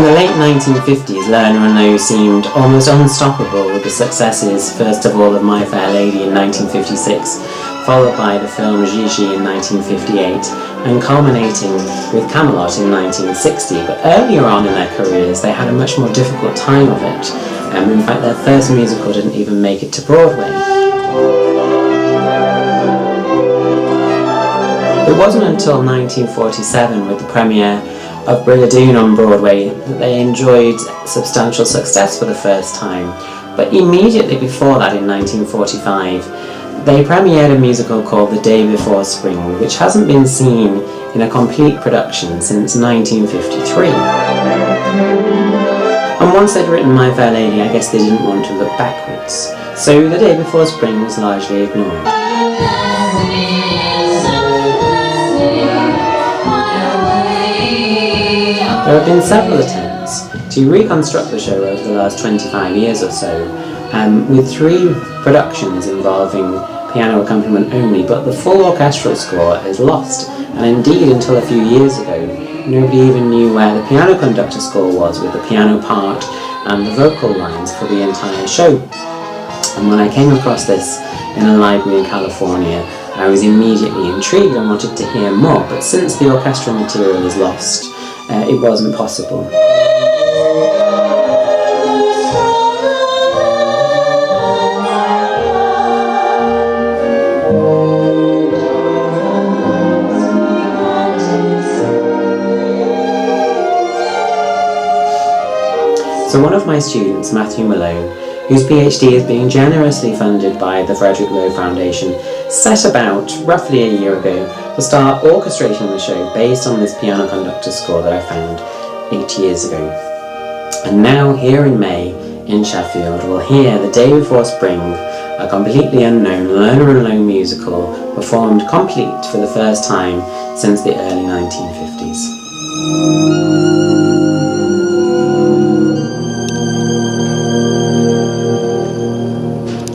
the late 1950s, Lerner and Lowe seemed almost unstoppable with the successes, first of all, of My Fair Lady in 1956, followed by the film Gigi in 1958, and culminating with Camelot in 1960. But earlier on in their careers, they had a much more difficult time of it. In fact, their first musical didn't even make it to Broadway. It wasn't until 1947, with the premiere of Brigadoon on Broadway, that they enjoyed substantial success for the first time. But immediately before that, in 1945, they premiered a musical called The Day Before Spring, which hasn't been seen in a complete production since 1953. And once they'd written My Fair Lady, I guess they didn't want to look backwards. So The Day Before Spring was largely ignored. There have been several attempts to reconstruct the show over the last 25 years or so, with 3 productions involving piano accompaniment only, but the full orchestral score is lost, and indeed until a few years ago nobody even knew where the piano conductor score was, with the piano part and the vocal lines for the entire show. And when I came across this in a library in California, I was immediately intrigued and wanted to hear more, but since the orchestral material is lost, it wasn't possible. So one of my students, Matthew Malone, whose PhD is being generously funded by the Frederick Lowe Foundation, set about, roughly a year ago, to start orchestrating the show based on this piano conductor score that I found 8 years ago. And now, here in May, in Sheffield, we'll hear The Day Before Spring, a completely unknown Lerner and Lowe musical performed complete for the first time since the early 1950s.